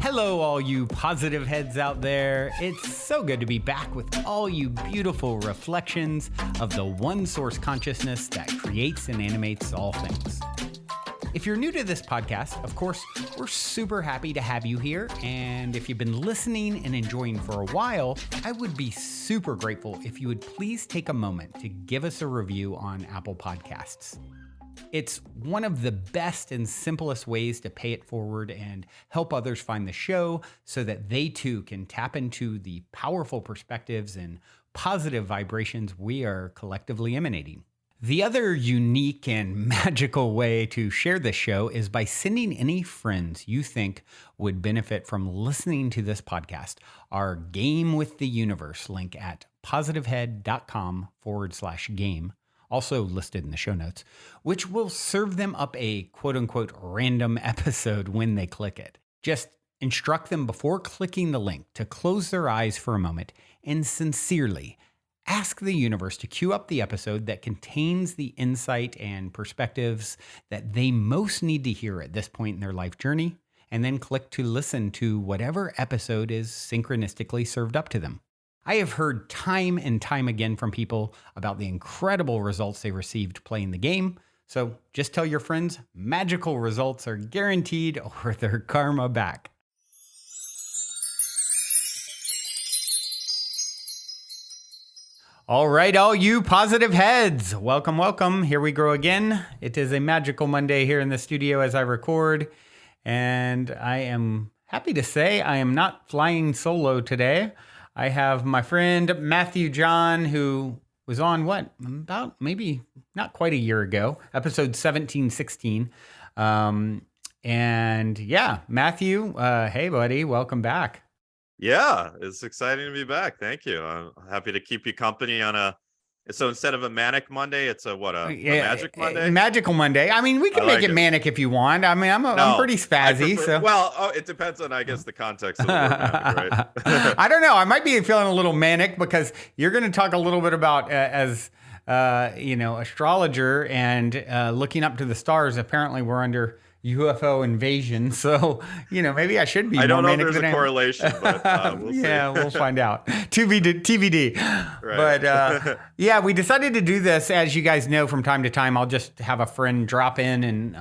Hello, all you positive heads out there. It's so good to be back with all you beautiful reflections of the one source consciousness that creates and animates all things. If you're new to this podcast, of course, we're super happy to have you here. And if you've been listening and enjoying for a while, I would be super grateful if you would please take a moment to give us a review on Apple Podcasts. It's one of the best and simplest ways to pay it forward and help others find the show so that they too can tap into the powerful perspectives and positive vibrations we are collectively emanating. The other unique and magical way to share this show is by sending any friends you think would benefit from listening to this podcast our Game with the Universe link at positivehead.com/game. Also listed in the show notes, which will serve them up a quote-unquote random episode when they click it. Just instruct them before clicking the link to close their eyes for a moment and sincerely ask the universe to cue up the episode that contains the insight and perspectives that they most need to hear at this point in their life journey, and then click to listen to whatever episode is synchronistically served up to them. I have heard time and time again from people about the incredible results they received playing the game. So just tell your friends magical results are guaranteed or their karma back. All right, all you positive heads, welcome, welcome. Here we go again. It is a magical Monday here in the studio as I record. And I am happy to say I am not flying solo today. I have my friend Matthew John, who was on about maybe not quite a year ago, episode 1716. And yeah, Matthew, hey buddy, welcome back. Yeah, it's exciting to be back. Thank you. I'm happy to keep you company on so instead of a manic Monday, it's a magic Monday? Magical Monday. I mean, we can make it manic if you want. I mean, I'm pretty spazzy. It depends on, I guess, the context of the word manic, right? I don't know. I might be feeling a little manic because you're going to talk a little bit about as astrologer and looking up to the stars. Apparently, we're under UFO invasion, so maybe I should be. I don't know if there's a correlation, but we'll see. Yeah, we'll find out. TBD. Right. But yeah, we decided to do this. As you guys know, from time to time, I'll just have a friend drop in and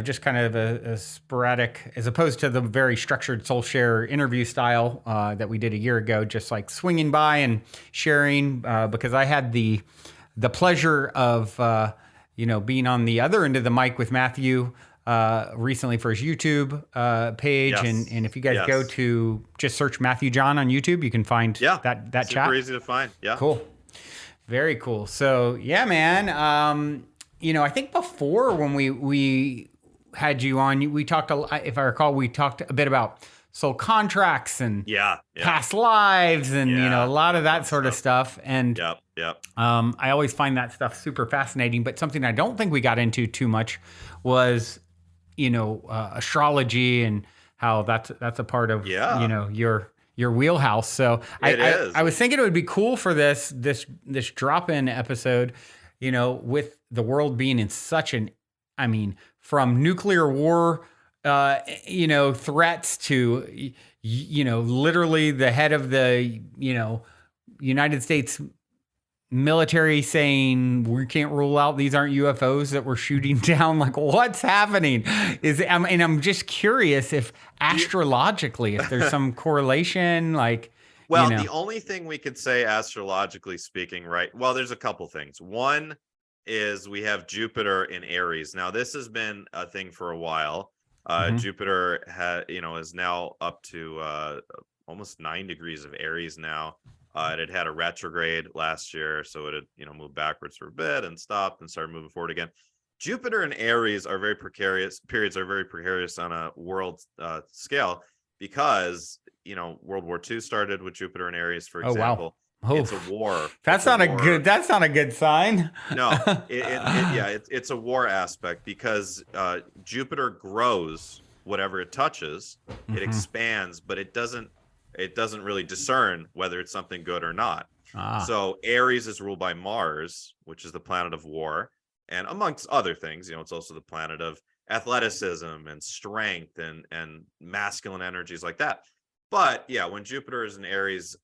just kind of a sporadic, as opposed to the very structured soul share interview style that we did a year ago, just like swinging by and sharing, because I had the pleasure of being on the other end of the mic with Matthew recently for his YouTube page. Yes. And if you guys go to just search Matthew John on YouTube, you can find that chat. Super easy to find. Yeah. Cool. Very cool. So yeah, man. I think before when we had you on, we talked, if I recall, we talked a bit about soul contracts and past lives and, a lot of that sort of stuff. And Yep. I always find that stuff super fascinating, but something I don't think we got into too much was, astrology and how that's a part of, your wheelhouse. So I was thinking it would be cool for this drop-in episode, with the world being in such from nuclear war, threats to, literally the head of the, United States military saying we can't rule out these aren't UFOs that we're shooting down. Like, what's happening? I'm just curious if astrologically, if there's some correlation, like. Well, the only thing we could say astrologically speaking, right? Well, there's a couple things. One is we have Jupiter in Aries. Now, this has been a thing for a while. Jupiter is now up to almost 9 degrees of Aries now. It had a retrograde last year, so it had moved backwards for a bit and stopped and started moving forward again. Jupiter and Aries are very precarious. Periods are very precarious on a world scale because World War II started with Jupiter and Aries, for example. Oh, wow. It's a war. That's not a good sign. No, it's a war aspect because Jupiter grows whatever it touches. It expands, but it doesn't really discern whether it's something good or not. So Aries is ruled by Mars, which is the planet of war, and amongst other things, it's also the planet of athleticism and strength and masculine energies like that. But yeah, when Jupiter is in Aries,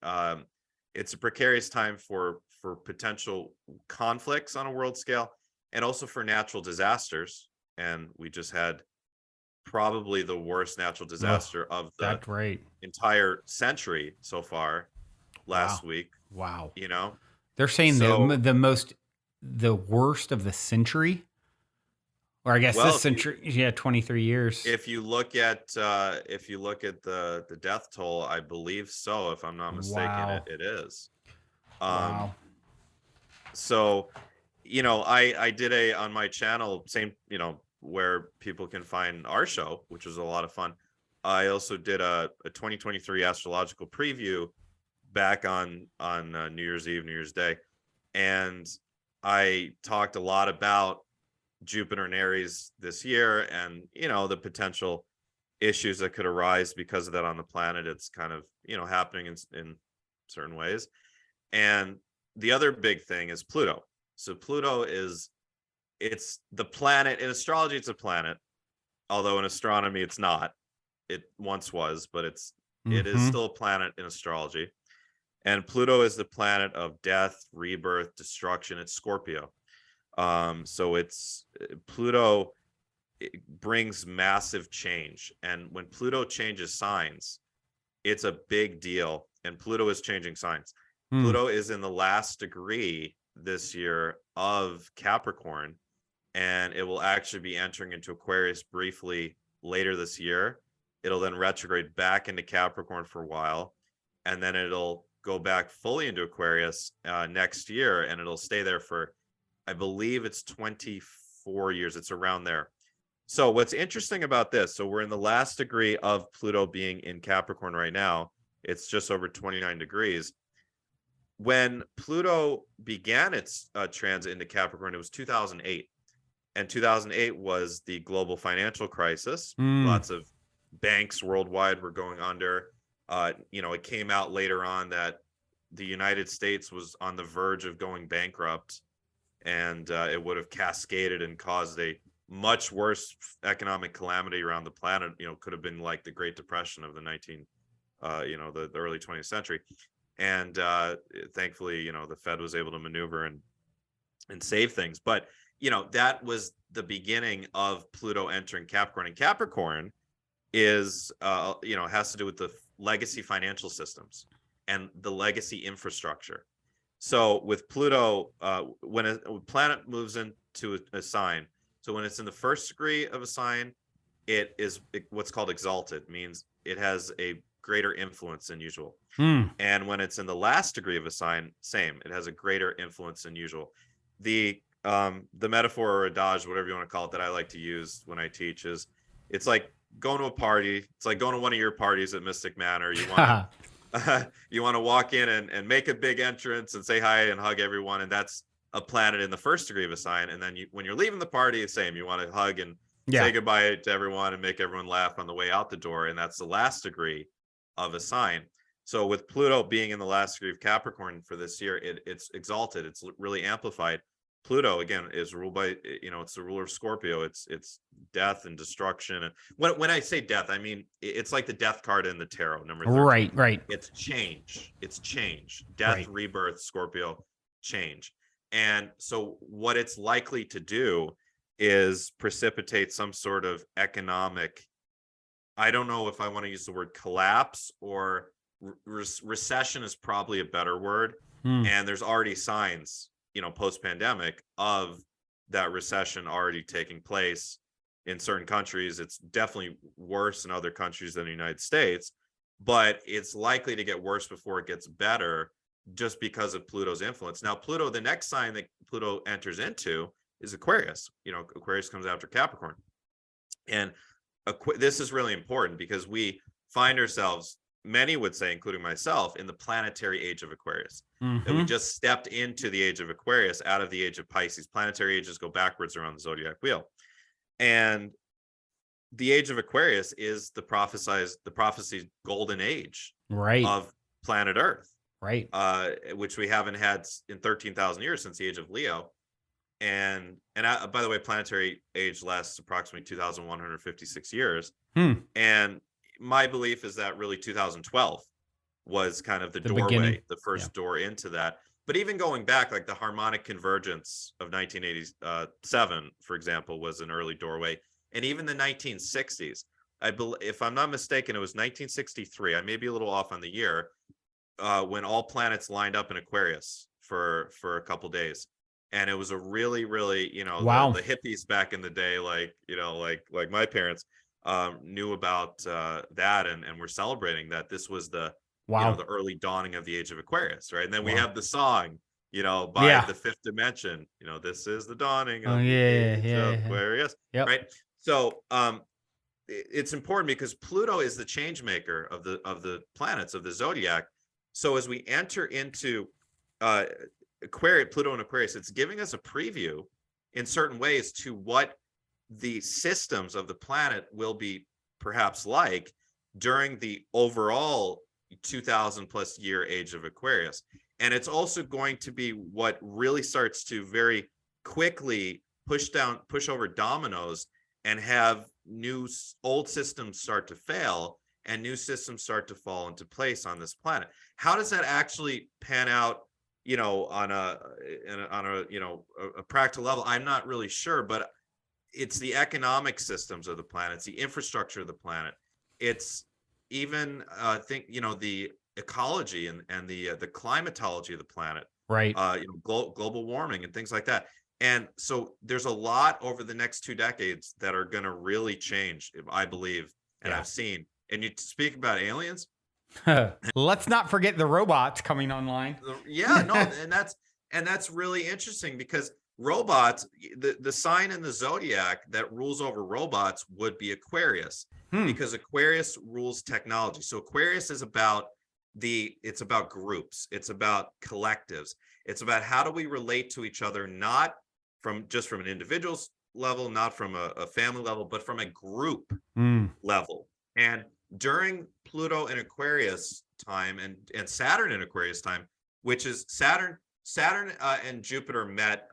it's a precarious time for potential conflicts on a world scale, and also for natural disasters. And we just had probably the worst natural disaster of the That's right. entire century so far last Wow. week, Wow. you know? They're saying So, the worst of the century, or I guess well, this century. Yeah, 23 years. if you look at the death toll, I believe so, if I'm not mistaken, Wow. it is. Um, Wow. so, I did on my channel, same, where people can find our show, which was a lot of fun. I also did a 2023 astrological preview back on New Year's Eve, New Year's Day, and I talked a lot about Jupiter and Aries this year, and the potential issues that could arise because of that on the planet. It's kind of happening in certain ways. And the other big thing is Pluto. So Pluto it's the planet in astrology. It's a planet, although in astronomy it's not. It once was, but it is still a planet in astrology. And Pluto is the planet of death, rebirth, destruction. It's Scorpio. So it's Pluto, it brings massive change. And when Pluto changes signs, it's a big deal. And Pluto is changing signs. Pluto is in the last degree this year of Capricorn, and it will actually be entering into Aquarius briefly later this year. It'll then retrograde back into Capricorn for a while, and then it'll go back fully into Aquarius next year, and it'll stay there for, I believe it's 24 years. It's around there. So what's interesting about this, so we're in the last degree of Pluto being in Capricorn right now. It's just over 29 degrees. When Pluto began its transit into Capricorn, it was 2008. And 2008 was the global financial crisis. Lots of banks worldwide were going under. It came out later on that the United States was on the verge of going bankrupt, and it would have cascaded and caused a much worse economic calamity around the planet. Could have been like the Great Depression of the the early 20th century. And thankfully, the Fed was able to maneuver and save things. But that was the beginning of Pluto entering Capricorn. And Capricorn is has to do with the legacy financial systems and the legacy infrastructure. So with Pluto, when a planet moves into a sign, so when it's in the first degree of a sign, it is what's called exalted, means it has a greater influence than usual. And when it's in the last degree of a sign, same, it has a greater influence than usual. The metaphor or adage, whatever you want to call it, that I like to use when I teach is, it's like going to a party. It's like going to one of your parties at Mystic Manor. You want to you want to walk in and make a big entrance and say hi and hug everyone, and that's a planet in the first degree of a sign. And then when you're leaving the party, it's same. You want to hug and say goodbye to everyone and make everyone laugh on the way out the door, and that's the last degree of a sign. So with Pluto being in the last degree of Capricorn for this year, it's exalted. It's really amplified. Pluto, again, is ruled by, it's the ruler of Scorpio. It's death and destruction. And when I say death, I mean, it's like the death card in the tarot, number 13. Right. It's change. It's change. Death, rebirth, Scorpio, change. And so what it's likely to do is precipitate some sort of economic, I don't know if I want to use the word collapse, or recession is probably a better word. And there's already signs, post-pandemic, of that recession already taking place in certain countries. It's definitely worse in other countries than the United States, but it's likely to get worse before it gets better, just because of Pluto's influence. Now, Pluto, the next sign that Pluto enters into is Aquarius. Aquarius comes after Capricorn. And this is really important because we find ourselves, many would say, including myself, in the planetary age of Aquarius. That we just stepped into the age of Aquarius out of the age of Pisces. Planetary ages go backwards around the zodiac wheel. And the age of Aquarius is the prophecy's golden age of planet Earth. Which we haven't had in 13,000 years, since the age of Leo. By the way, planetary age lasts approximately 2,156 years. And my belief is that really 2012 was kind of the doorway, beginning. the first door into that. But even going back, like the harmonic convergence of 1987, for example, was an early doorway. And even the 1960s, if I'm not mistaken, it was 1963. I may be a little off on the year, when all planets lined up in Aquarius for a couple days. And it was a really, really, Wow. the hippies back in the day, like my parents knew about that and were celebrating that this was the the early dawning of the age of Aquarius, right? And then we have the song, by the fifth dimension, this is the dawning of the age of Aquarius, right? So it's important because Pluto is the change maker of the planets of the zodiac. So as we enter into Pluto and Aquarius, it's giving us a preview in certain ways to what the systems of the planet will be perhaps like during the overall 2,000 plus year age of Aquarius. And it's also going to be what really starts to very quickly push over dominoes and have old systems start to fail and new systems start to fall into place on this planet. How does that actually pan out, on a practical level? I'm not really sure, but it's the economic systems of the planet, it's the infrastructure of the planet. It's even the ecology and the climatology of the planet, right? Global warming and things like that. And so there's a lot over the next 2 decades that are going to really change, I believe, and I've seen. And you speak about aliens. Let's not forget the robots coming online. And that's really interesting because robots, the sign in the zodiac that rules over robots would be Aquarius, because Aquarius rules technology. So Aquarius is about it's about groups, it's about collectives, it's about how do we relate to each other, not from an individual's level, not from a family level, but from a group level. And during Pluto in Aquarius time and Saturn in Aquarius time, which is Saturn and Jupiter met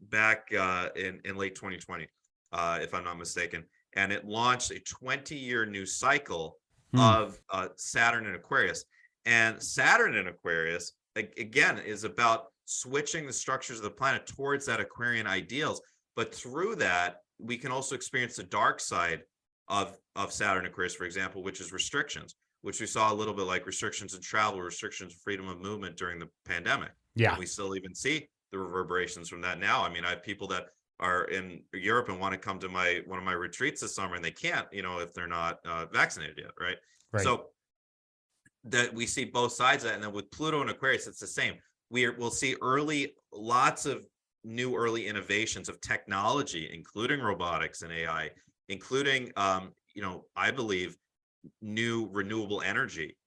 back in late 2020, if I'm not mistaken, and it launched a 20-year new cycle of Saturn in Aquarius. And Saturn in Aquarius, again, is about switching the structures of the planet towards that Aquarian ideals. But through that, we can also experience the dark side of Saturn Aquarius, for example, which is restrictions, which we saw a little bit like restrictions in travel, restrictions, freedom of movement during the pandemic. Yeah. And we still even see the reverberations from that now. I mean, I have people that are in Europe and want to come to one of my retreats this summer, and they can't, if they're not vaccinated yet, right? So that we see both sides of that. And then with Pluto and Aquarius, it's the same. We'll see lots of new early innovations of technology, including robotics and AI, including, I believe, new renewable energy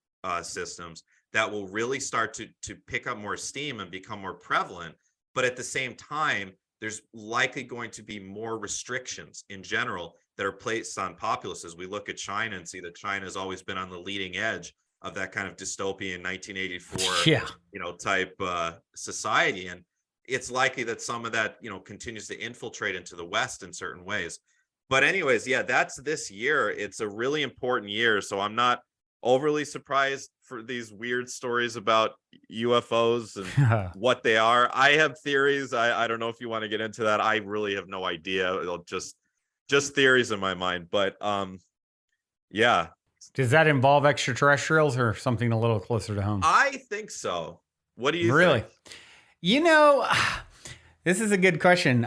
systems that will really start to pick up more steam and become more prevalent. But at the same time, there's likely going to be more restrictions in general that are placed on populaces. We look at China and see that China has always been on the leading edge of that kind of dystopian 1984 type society. And it's likely that some of that, continues to infiltrate into the West in certain ways. But anyways, that's this year. It's a really important year. So I'm not overly surprised for these weird stories about UFOs and what they are. I have theories. I don't know if you want to get into that. I really have no idea. It'll just theories in my mind. But yeah. Does that involve extraterrestrials or something a little closer to home? I think so. What do you think? This is a good question.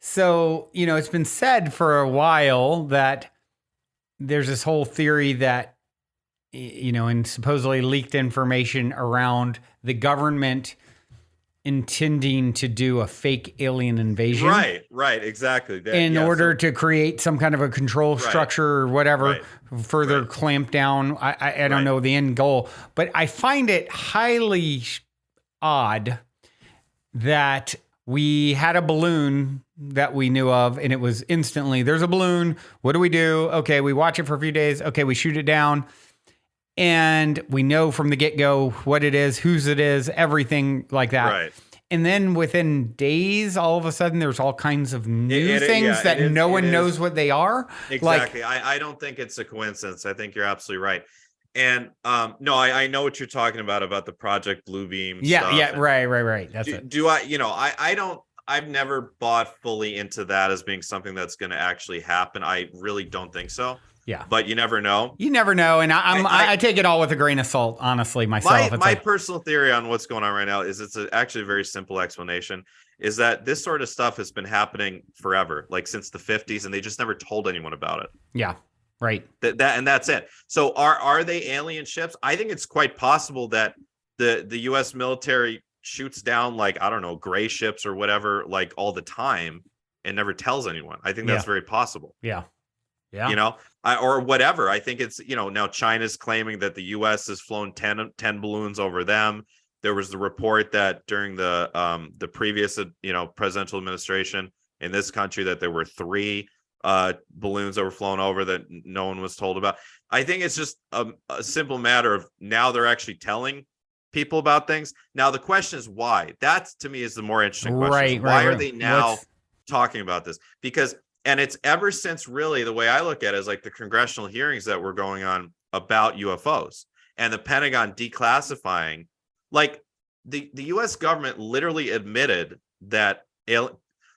So, it's been said for a while that there's this whole theory that, and supposedly leaked information around the government intending to do a fake alien invasion. Right, exactly. In order to create some kind of a control structure or whatever, further clamp down. I don't know the end goal, but I find it highly odd that we had a balloon that we knew of, and it was instantly, there's a balloon. What do we do? Okay, we watch it for a few days. Okay, we shoot it down. And we know from the get-go what it is, whose it is, everything like that. Right. And then within days, all of a sudden, there's all kinds of new things that no one knows what they are. Exactly. I don't think it's a coincidence. I think you're absolutely right. And no, I know what you're talking about the Project Bluebeam stuff. Yeah, right. That's it. Do I, I don't, I've never bought fully into that as being something that's going to actually happen. I really don't think so. Yeah. But you never know. You never know. And I take it all with a grain of salt, honestly, myself. My personal theory on what's going on right now is actually a very simple explanation, is that this sort of stuff has been happening forever, like since the 50s, and they just never told anyone about it. Yeah. Right. And that's it. So are they alien ships? I think it's quite possible that the US military shoots down, like, I don't know, gray ships or whatever, like all the time and never tells anyone. I think that's very possible. Yeah. Yeah. Or whatever. I think it's, now China's claiming that the US has flown 10 balloons over them. There was the report that during the previous, presidential administration in this country that there were 3 balloons that were flown over that no one was told about. I think it's just a simple matter of now they're actually telling people about things. Now the question is why. That to me is the more interesting question. Why are they now talking about this? Because, and it's ever since, really, the way I look at it is like the congressional hearings that were going on about UFOs and the Pentagon declassifying, like the US government literally admitted that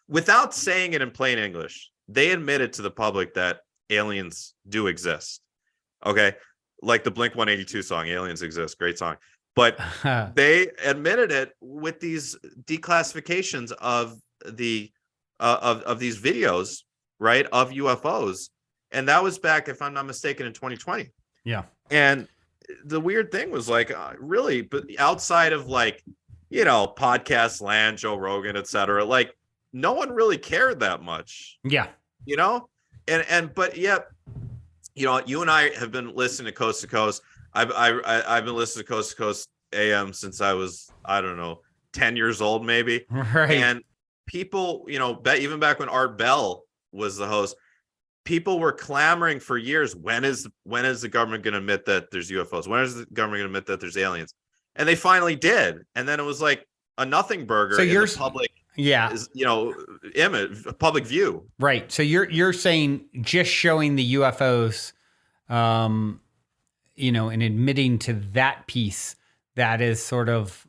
without saying it in plain English, they admitted to the public that aliens do exist. Okay. Like the Blink-182 song, Aliens Exist. Great song. But they admitted it with these declassifications of the of these videos, right, of UFOs. And that was back, if I'm not mistaken, in 2020. Yeah. And the weird thing was, like, really, but outside of, like, podcast land, Joe Rogan, etc., like, no one really cared that much. Yeah. But yet, you and I have been listening to Coast to Coast. I've been listening to Coast AM since I was, I don't know, 10 years old, maybe. Right. And people, even back when Art Bell was the host, people were clamoring for years. When is the government going to admit that there's UFOs? When is the government going to admit that there's aliens? And they finally did. And then it was like a nothing burger in the public. Yeah. Is, image, public view. Right. So you're saying just showing the UFOs, and admitting to that piece, that is sort of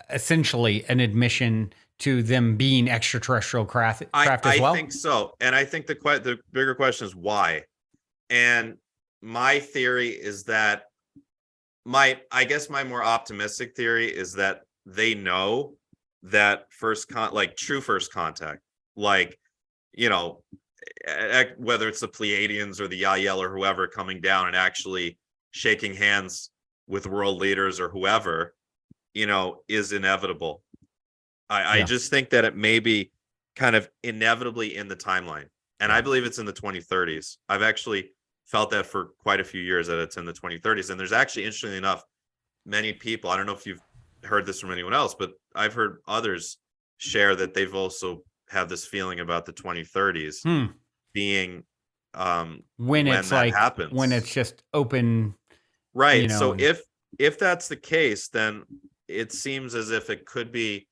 essentially an admission to them being extraterrestrial craft as well? I think so. And I think the bigger question is why. And my theory is that my more optimistic theory is that they know that true first contact, like, whether it's the Pleiadians or the Yael or whoever coming down and actually shaking hands with world leaders or whoever, is inevitable. I just think that it may be kind of inevitably in the timeline. And I believe it's in the 2030s. I've actually felt that for quite a few years, that it's in the 2030s. And there's actually, interestingly enough, many people, I don't know if you've heard this from anyone else, but I've heard others share that they've also have this feeling about the 2030s being when it's that like happens, when it's just open, right? So if that's the case, then it seems as if it could be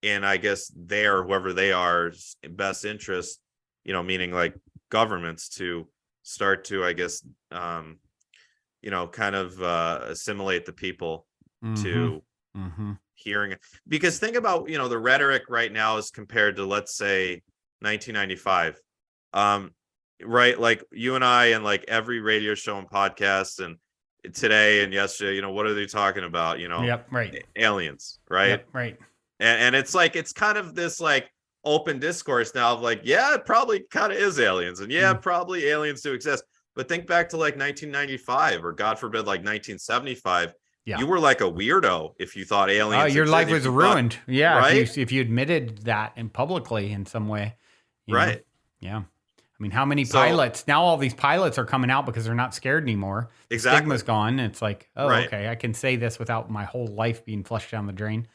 in, I guess, whoever they are, best interest, meaning like governments, to start to, I guess, kind of assimilate the people to hearing it. Because think about, the rhetoric right now is compared to, let's say, 1995, right? Like you and I, and like every radio show and podcast, and today and yesterday, what are they talking about? Right. Aliens, right? Yep, right. And it's like, it's kind of this like open discourse now of like, yeah, it probably kind of is aliens, and probably aliens do exist. But think back to like 1995, or God forbid, like 1975. Yeah. You were like a weirdo if you thought aliens. Oh, your life was ruined. Yeah. Right? If you admitted that and publicly in some way. Right. Yeah. I mean, how many pilots? Now all these pilots are coming out because they're not scared anymore. Exactly. The stigma's gone. It's like, okay, I can say this without my whole life being flushed down the drain.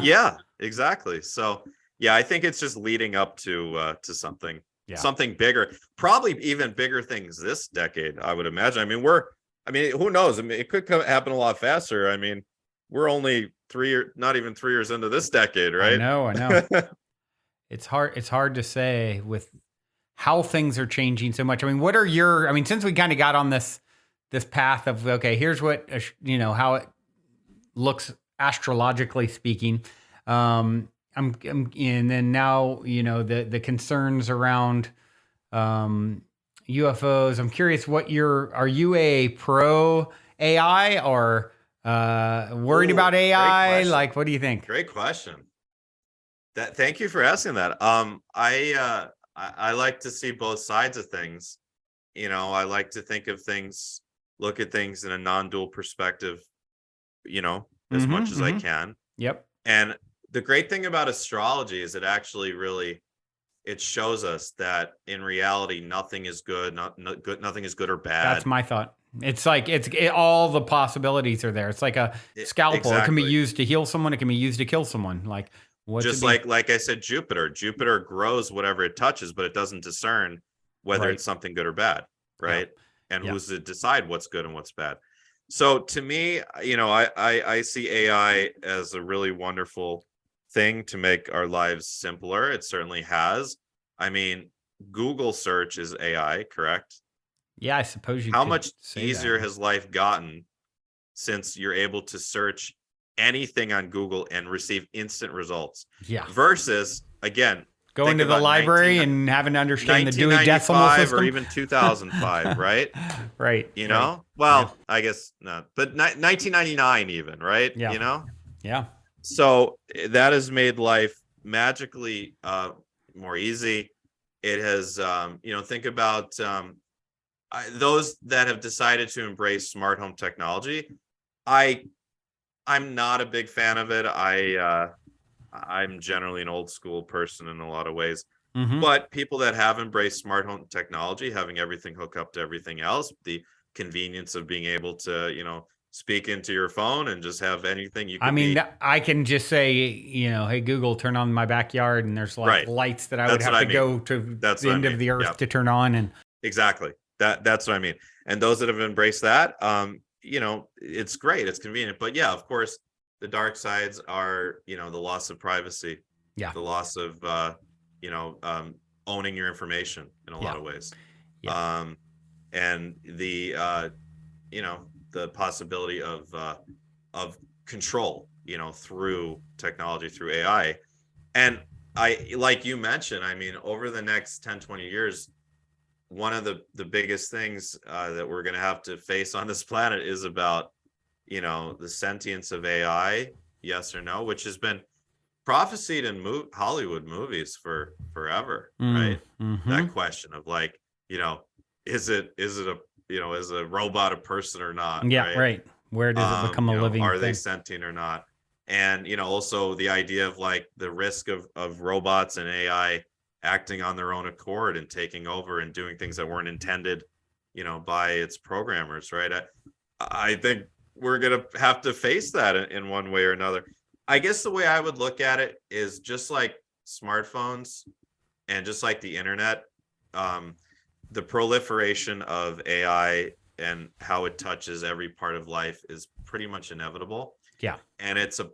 Yeah, exactly. So, yeah, I think it's just leading up to something. Yeah. Something bigger, probably even bigger things this decade, I would imagine. I mean, who knows? I mean, it could happen a lot faster. I mean, we're only not even 3 years into this decade, right? I know. It's hard to say with how things are changing so much. I mean, what are your, I mean, since we kind of got on this path of, okay, here's what, how it looks astrologically speaking. And then now, the concerns around, UFOs. I'm curious are you a pro AI or, worried about AI? Like, what do you think? Great question. Thank you for asking that. I like to see both sides of things. I like to think of things, look at things in a non-dual perspective, as much as I can. Yep. And the great thing about astrology is it actually really, it shows us that in reality, nothing is good, nothing is good or bad. That's my thought. It's like all the possibilities are there. It's like a scalpel. Exactly. It can be used to heal someone. It can be used to kill someone. Like like I said, Jupiter grows whatever it touches, but it doesn't discern whether it's something good or bad, right? Yeah. And who's to decide what's good and what's bad? So to me, I see AI as a really wonderful thing to make our lives simpler. It certainly has. I mean, Google search is AI, correct? Yeah, I suppose How much easier has life gotten since you're able to search anything on Google and receive instant results? Yeah. Versus, again, going to the library and having to understand the Dewey Decimal System, or even 2005, right? Right. Well, I guess not, but 1999 even, right? Yeah. Yeah. So that has made life magically more easy. It has, think about those that have decided to embrace smart home technology. I'm not a big fan of it. I'm generally an old school person in a lot of ways, but people that have embraced smart home technology, having everything hook up to everything else, the convenience of being able to, speak into your phone and just have anything you can. I can just say, hey, Google, turn on my backyard. And there's like lights that I would have to go to the end of the earth to turn on. And exactly. That's what I mean. And those that have embraced that, it's great. It's convenient. But yeah, of course, the dark sides are, the loss of privacy. Yeah. The loss of, owning your information in a lot of ways. Yeah. And the, the possibility of control, through technology, through AI. And like you mentioned, I mean, over the next 10, 20 years, one of the biggest things that we're going to have to face on this planet is about, the sentience of AI, yes or no, which has been prophesied in Hollywood movies for forever, right? That question of like, is a robot a person or not? Yeah, right. Where does it become a living are thing? They sentient or not? And also the idea of like the risk of robots and AI acting on their own accord and taking over and doing things that weren't intended, by its programmers, right? I think we're gonna have to face that in one way or another. I guess the way I would look at it is just like smartphones and just like the internet, the proliferation of AI and how it touches every part of life is pretty much inevitable. Yeah. And it's a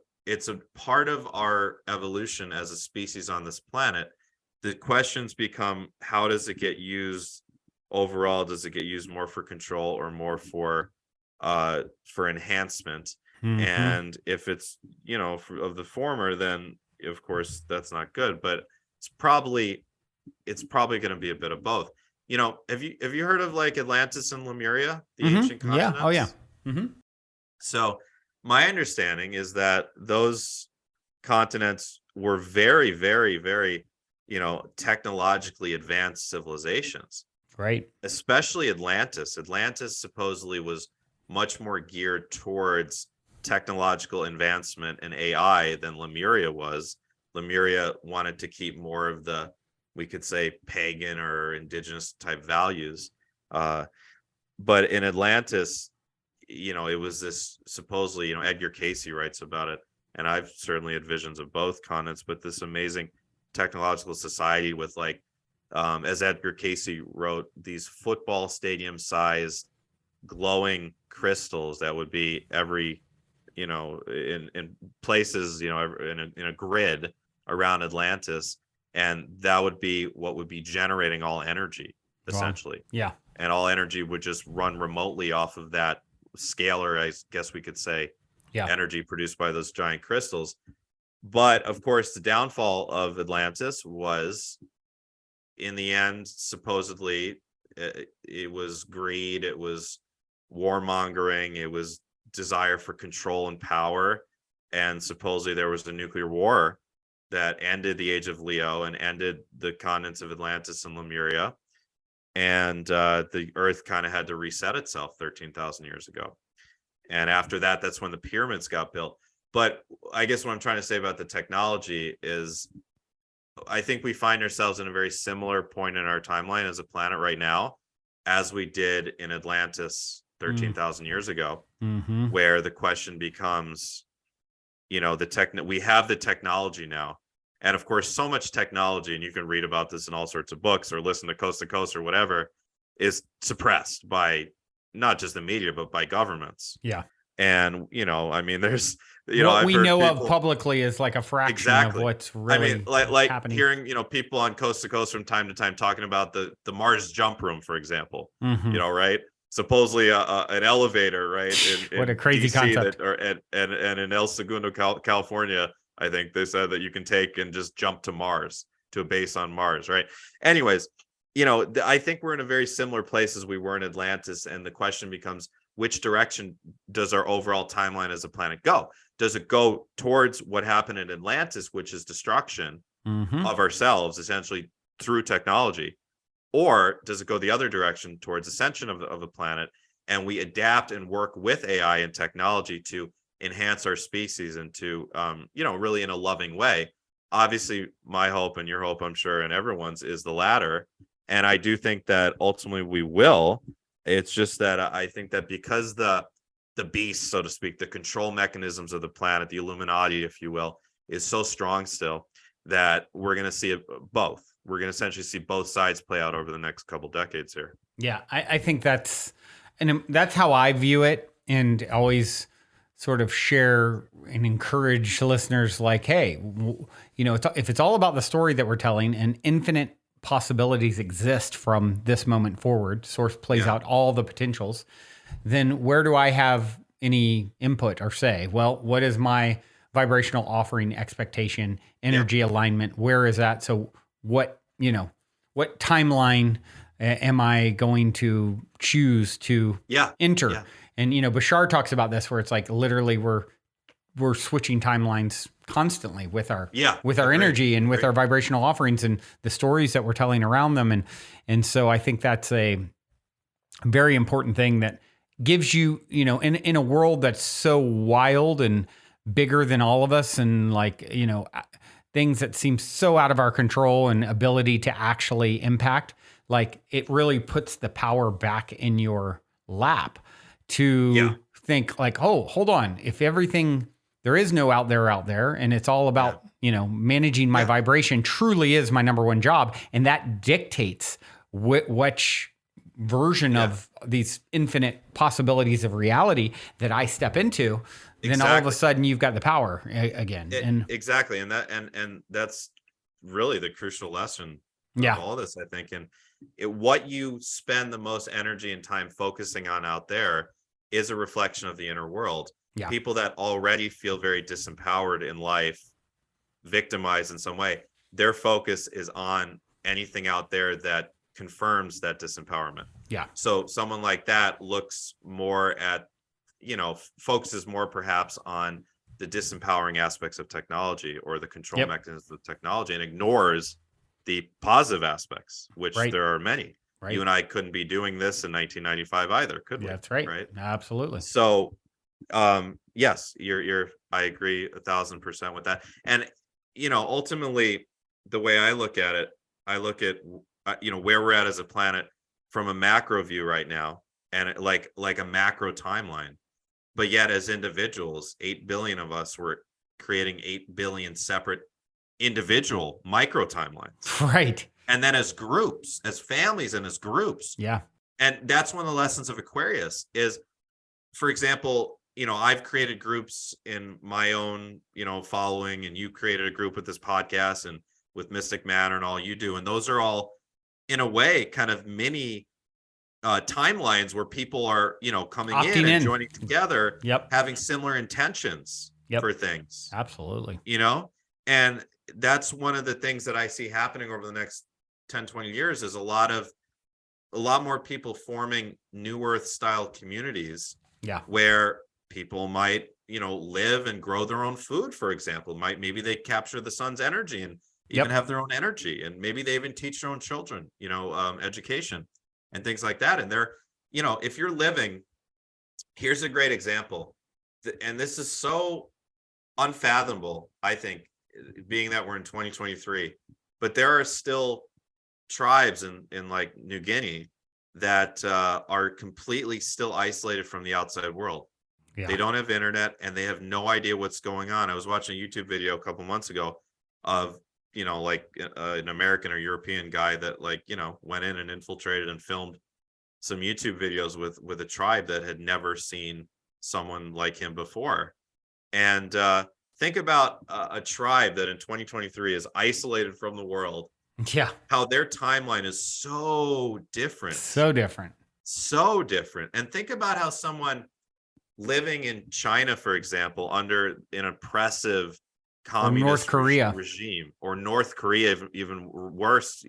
part of our evolution as a species on this planet. The questions become, how does it get used overall? Does it get used more for control or more for enhancement? And if it's, of the former, then of course that's not good, but it's probably going to be a bit of both. Have you heard of like Atlantis and Lemuria, the ancient continents? Yeah. Oh yeah. So my understanding is that those continents were very, very, very, technologically advanced civilizations. Right. Especially Atlantis. Atlantis supposedly was much more geared towards technological advancement and AI than Lemuria was. Lemuria wanted to keep more of the, we could say, pagan or indigenous type values. But in Atlantis, it was this supposedly, Edgar Casey writes about it, and I've certainly had visions of both continents, but this amazing technological society with like, as Edgar Casey wrote, these football stadium sized glowing crystals that would be every, in places, in a grid around Atlantis, and that would be what would be generating all energy, essentially. Wow. Yeah. And all energy would just run remotely off of that scalar, I guess we could say, energy produced by those giant crystals. But of course, the downfall of Atlantis was, in the end, supposedly, it was greed, it was warmongering, it was desire for control and power, and supposedly there was a nuclear war that ended the age of Leo and ended the continents of Atlantis and Lemuria, and the Earth kind of had to reset itself 13,000 years ago. And after that, that's when the pyramids got built. But I guess what I'm trying to say about the technology is, I think we find ourselves in a very similar point in our timeline as a planet right now, as we did in Atlantis 13,000 years ago, where the question becomes, we have the technology now. And of course, so much technology, and you can read about this in all sorts of books or listen to Coast to Coast or whatever, is suppressed by not just the media, but by governments. Yeah. And, there's, what we know of publicly is like a fraction of what's really like happening. Hearing, people on Coast to Coast from time to time talking about the Mars jump room, for example, right? Supposedly an elevator, right? What a crazy DC concept. And in El Segundo, California, I think they said that you can take and just jump to Mars, to a base on Mars, right? Anyways, I think we're in a very similar place as we were in Atlantis. And the question becomes, which direction does our overall timeline as a planet go? Does it go towards what happened in Atlantis, which is destruction of ourselves, essentially through technology? Or does it go the other direction towards ascension of the planet, and we adapt and work with AI and technology to enhance our species and to, really in a loving way? Obviously, my hope and your hope, I'm sure, and everyone's, is the latter. And I do think that ultimately we will. It's just that I think that because the beast, so to speak, the control mechanisms of the planet, the Illuminati, if you will, is so strong still, that we're going to see both. We're going to essentially see both sides play out over the next couple decades here. Yeah, I think that's how I view it, and always sort of share and encourage listeners like, hey, if it's all about the story that we're telling and infinite possibilities exist from this moment forward, source plays out all the potentials, then where do I have any input or say? Well, what is my vibrational offering, expectation, energy alignment? Where is that? So what timeline am I going to choose to enter? Yeah. And, Bashar talks about this, where it's like literally we're switching timelines constantly with our energy and with our vibrational offerings and the stories that we're telling around them. And so I think that's a very important thing that gives you, in a world that's so wild and bigger than all of us, and things that seem so out of our control and ability to actually impact, like it really puts the power back in your lap to think like, oh, hold on. If everything, there is no out there, and it's all about, managing my vibration truly is my number one job. And that dictates which version of these infinite possibilities of reality that I step into. Then all of a sudden you've got the power again. Exactly. And that's really the crucial lesson of all this, I think. And what you spend the most energy and time focusing on out there is a reflection of the inner world. Yeah. People that already feel very disempowered in life, victimized in some way, their focus is on anything out there that confirms that disempowerment. Yeah. So someone like that looks more at, focuses more perhaps on the disempowering aspects of technology or the control mechanisms of technology, and ignores the positive aspects, which there are many. Right. You and I couldn't be doing this in 1995 either, could we? That's right. Right. Absolutely. So, yes, I agree 1,000% with that. And, ultimately, the way I look at it, I look at, where we're at as a planet from a macro view right now, and like a macro timeline. But yet, as individuals, 8 billion of us were creating 8 billion separate individual micro timelines. Right. And then as groups, as families, and as groups. Yeah. And that's one of the lessons of Aquarius is, for example, I've created groups in my own, following, and you created a group with this podcast and with Mystic Matter and all you do. And those are all, in a way, kind of mini timelines where people are, coming Opting in and in. joining together, Yep. having similar intentions Yep. for things. Absolutely. And that's one of the things that I see happening over the next 10, 20 years is a lot more people forming New Earth style communities. Yeah. Where people might, live and grow their own food, for example. Maybe they capture the sun's energy and even have their own energy, and maybe they even teach their own children, education and things like that. And they're, if you're living, here's a great example, and this is so unfathomable, I think, being that we're in 2023, but there are still tribes in like New Guinea that are completely still isolated from the outside world. Yeah. They don't have internet and they have no idea what's going on. I was watching a YouTube video a couple months ago of, like an American or European guy that went in and infiltrated and filmed some YouTube videos with a tribe that had never seen someone like him before. And think about a tribe that in 2023 is isolated from the world. Yeah. How their timeline is so different. So different. And think about how someone living in China, for example, under an oppressive communist North Korea regime, or North Korea, even worse,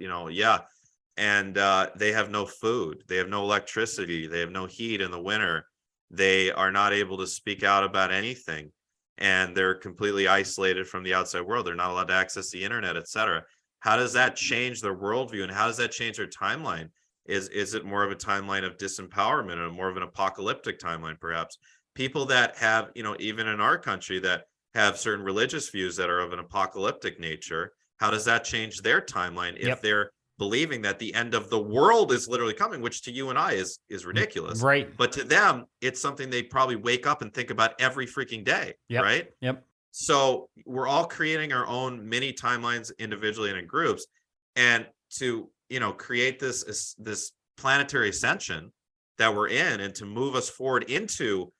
and they have no food, they have no electricity, they have no heat in the winter, they are not able to speak out about anything, and they're completely isolated from the outside world. They're not allowed to access the internet, etc. How does that change their worldview, and how does that change their timeline? Is it more of a timeline of disempowerment, or more of an apocalyptic timeline, perhaps? People that have, even in our country, that have certain religious views that are of an apocalyptic nature, how does that change their timeline if they're believing that the end of the world is literally coming, which to you and I is ridiculous. Right. But to them, it's something they probably wake up and think about every freaking day. Right. Yep. So we're all creating our own mini timelines individually and in groups, and to, create this planetary ascension that we're in, and to move us forward into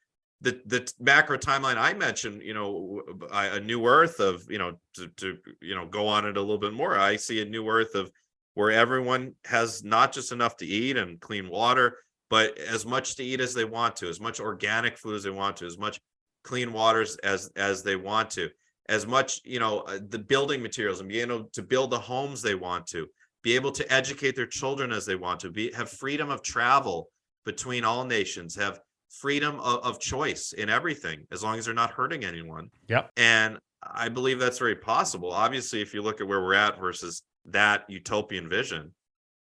the macro timeline I mentioned, a new Earth of, to go on it a little bit more. I see a new Earth of where everyone has not just enough to eat and clean water, but as much to eat as they want to, as much organic food as they want to, as much clean waters as they want to, as much, the building materials, and be able to build the homes they want to, be able to educate their children as they want to, have freedom of travel between all nations, have freedom of choice in everything, as long as they're not hurting anyone. Yep. And I believe that's very possible. Obviously, if you look at where we're at versus that utopian vision,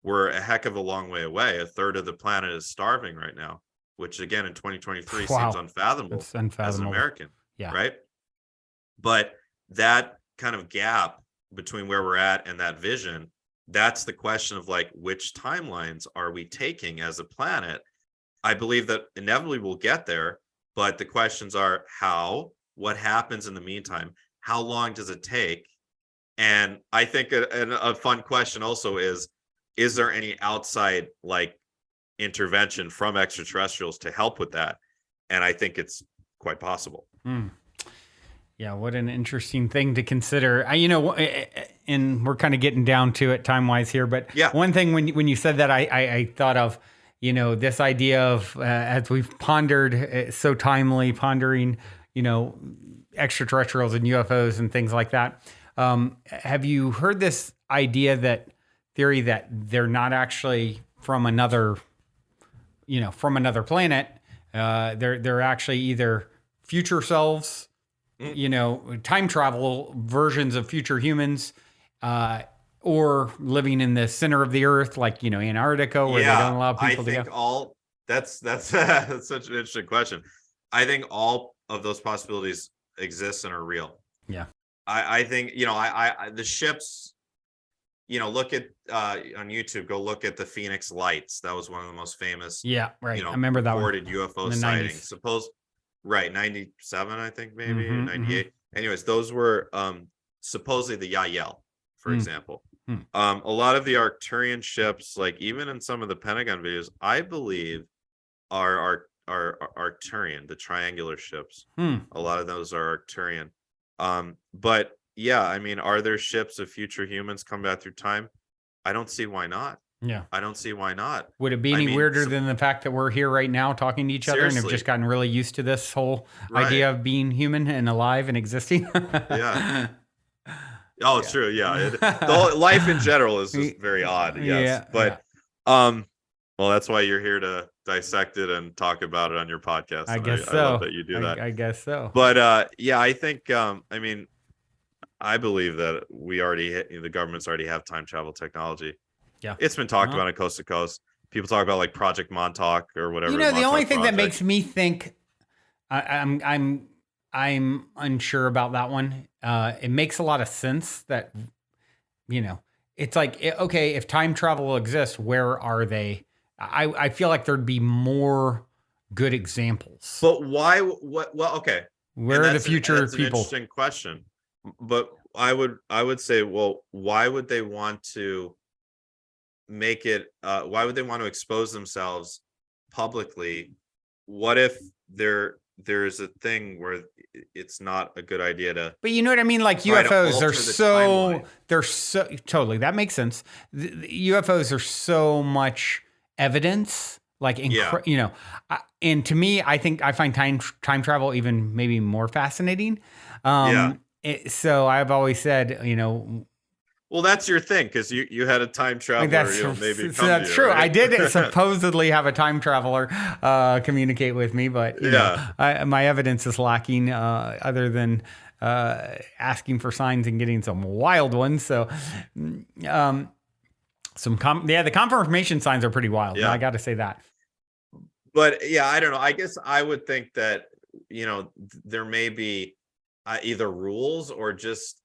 we're a heck of a long way away. A third of the planet is starving right now, which again in 2023 seems unfathomable as an American. Yeah. Right. But that kind of gap between where we're at and that vision, that's the question of like, which timelines are we taking as a planet? I believe that inevitably we'll get there, but the questions are how, what happens in the meantime, how long does it take? And I think a fun question also is there any outside like intervention from extraterrestrials to help with that? And I think it's quite possible. Yeah, what an interesting thing to consider. And we're kind of getting down to it time-wise here, but one thing when you said that, I thought of, this idea of, as we've pondered, so timely, pondering, extraterrestrials and UFOs and things like that. Have you heard this theory that they're not actually from another planet? They're actually either future selves, time travel versions of future humans, or living in the center of the earth, like, Antarctica, where they don't allow people to go. That's such an interesting question. I think all of those possibilities exist and are real. Yeah. I think, the ships, look at, on YouTube, go look at the Phoenix Lights. That was one of the most famous, I remember that reported UFO sightings. 97, I think, maybe 98. Anyways, those were supposedly the Yael, for example. A lot of the Arcturian ships, like even in some of the Pentagon videos, I believe are are Arcturian, the triangular ships. Hmm. A lot of those are Arcturian. But yeah, I mean, are there ships of future humans come back through time? I don't see why not. Yeah. I don't see why not. Would it be any weirder than the fact that we're here right now talking to each other and have just gotten really used to this whole idea of being human and alive and existing? Yeah. Oh, yeah. True. Yeah. The life in general is just very odd. Yes. Yeah, but, well, that's why you're here to dissect it and talk about it on your podcast. I guess so. I love that you do that. I guess so. But yeah, I think, I mean, I believe that the governments already have time travel technology. Yeah. It's been talked about on Coast to Coast. People talk about like Project Montauk or whatever. You know, the only thing that makes me think I'm unsure about that one. It makes a lot of sense that, you know, it's like, okay, if time travel exists, where are they? I feel like there'd be more good examples. But why? What? Well, okay. Where are the future that's people? An interesting question. But I would say, well, why would they want to make it? Why would they want to expose themselves publicly? What if there's a thing where it's not a good idea to? But you know what I mean? Like UFOs, they're so totally, that makes sense. The UFOs are so much evidence, like, you know, and to me, I find time travel even maybe more fascinating. So I've always said, you know, well, that's your thing, because you had a time traveler. That's true. Right? I did supposedly have a time traveler communicate with me, but you know, my evidence is lacking, other than asking for signs and getting some wild ones. So, the confirmation signs are pretty wild. Yeah. I got to say that. But yeah, I don't know. I guess I would think that, you know, there may be either rules or just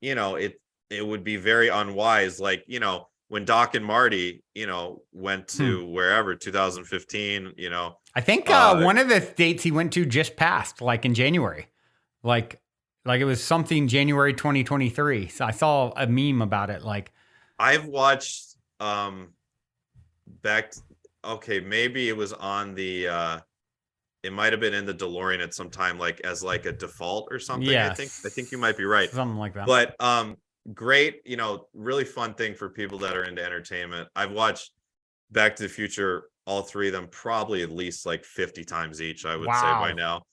you know, it would be very unwise. Like, you know, when Doc and Marty, you know, went to wherever, 2015, you know. I think one of the dates he went to just passed, like in January. Like it was something January 2023. So I saw a meme about it. Like, I've watched maybe it was on the it might have been in the DeLorean at some time, like as like a default or something. Yes. I think you might be right. Something like that. But great, you know, really fun thing for people that are into entertainment. I've watched Back to the Future, all three of them, probably at least like 50 times each, I would say by now.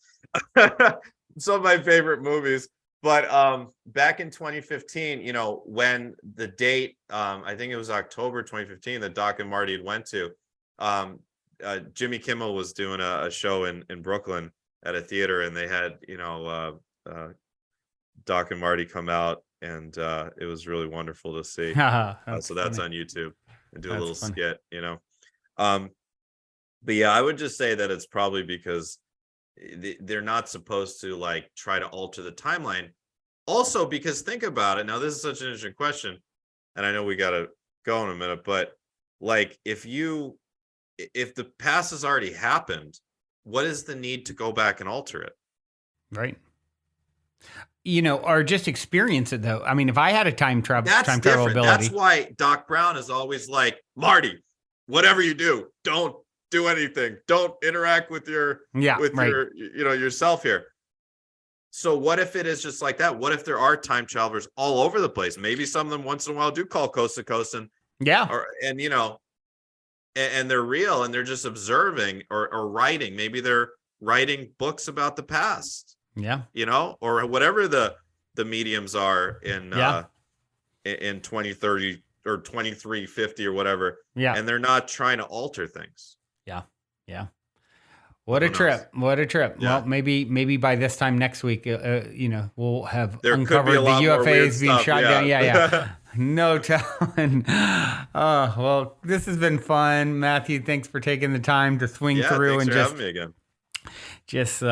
Some of my favorite movies. But back in 2015, you know, when the date, I think it was October 2015 that Doc and Marty went to, Jimmy Kimmel was doing a show in Brooklyn at a theater, and they had, you know, Doc and Marty come out, and it was really wonderful to see. So that's on YouTube, and do a little skit, you know. But yeah, I would just say that it's probably because they're not supposed to like try to alter the timeline. Also, because think about it. Now, this is such an interesting question, and I know we got to go in a minute, but like if the past has already happened, what is the need to go back and alter it? Right. You know, or just experience it though. I mean, if I had a time travel ability. That's why Doc Brown is always like, Marty, whatever you do, don't do anything. Don't interact with your you know, yourself here. So what if it is just like that? What if there are time travelers all over the place? Maybe some of them once in a while do call coast to coast and you know, and they're real and they're just observing or writing. Maybe they're writing books about the past. Yeah. You know, or whatever the mediums are in 2030 or 2350 or whatever. Yeah. And they're not trying to alter things. Yeah. Yeah. What a trip. What a trip. Yeah. Well, maybe by this time next week, you know, we'll have uncovered the UFOs being shot down. Yeah. No telling. Oh, well, this has been fun. Matthew, thanks for taking the time to swing through and just having me again. Just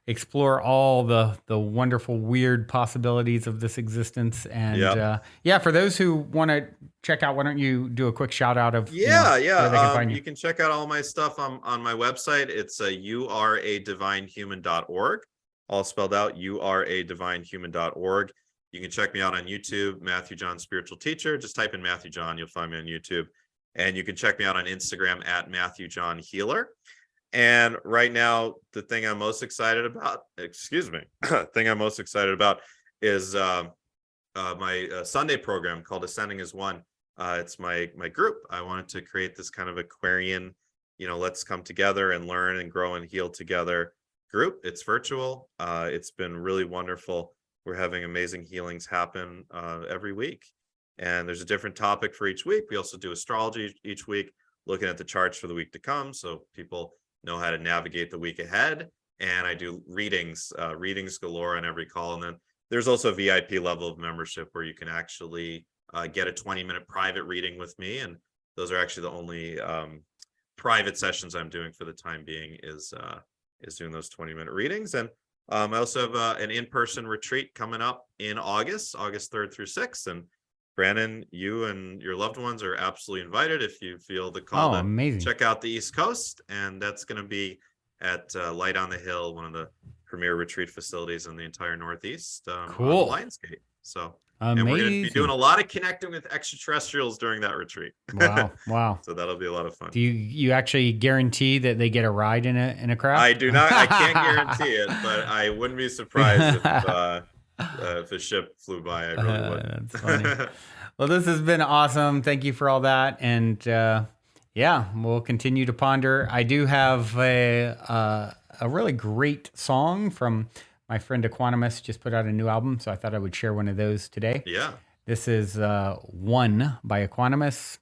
explore all the wonderful, weird possibilities of this existence. And for those who want to check out, why don't you do a quick shout out of where they can find you? You can check out all my stuff on my website. It's youradivinehuman.org, all spelled out, youradivinehuman.org. You can check me out on YouTube, Matthew John Spiritual Teacher. Just type in Matthew John, you'll find me on YouTube. And you can check me out on Instagram at Matthew John Healer. And right now, the thing I'm most excited about, excuse me, thing I'm most excited about is my Sunday program called Ascending as One. It's my group. I wanted to create this kind of Aquarian, let's come together and learn and grow and heal together group. It's virtual. It's been really wonderful. We're having amazing healings happen every week. And there's a different topic for each week. We also do astrology each week, looking at the charts for the week to come, so people know how to navigate the week ahead. And I do readings galore on every call. And then there's also a VIP level of membership where you can actually get a 20-minute private reading with me. And those are actually the only private sessions I'm doing for the time being, is doing those 20-minute readings. And I also have an in-person retreat coming up in August 3rd through 6th. And Brandon, you and your loved ones are absolutely invited if you feel the call to amazing. Check out the East Coast. And that's going to be at Light on the Hill, one of the premier retreat facilities in the entire Northeast, cool. on Lionsgate. So, amazing. And we're going to be doing a lot of connecting with extraterrestrials during that retreat. Wow. So that'll be a lot of fun. Do you actually guarantee that they get a ride in a craft? I do not. I can't guarantee it, but I wouldn't be surprised if a ship flew by. I really would. That's funny. Well, this has been awesome. Thank you for all that. And we'll continue to ponder. I do have a really great song from my friend Equanimous, just put out a new album, so I thought I would share one of those today. Yeah. This is One by Equanimous.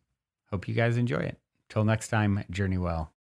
Hope you guys enjoy it. Till next time, journey well.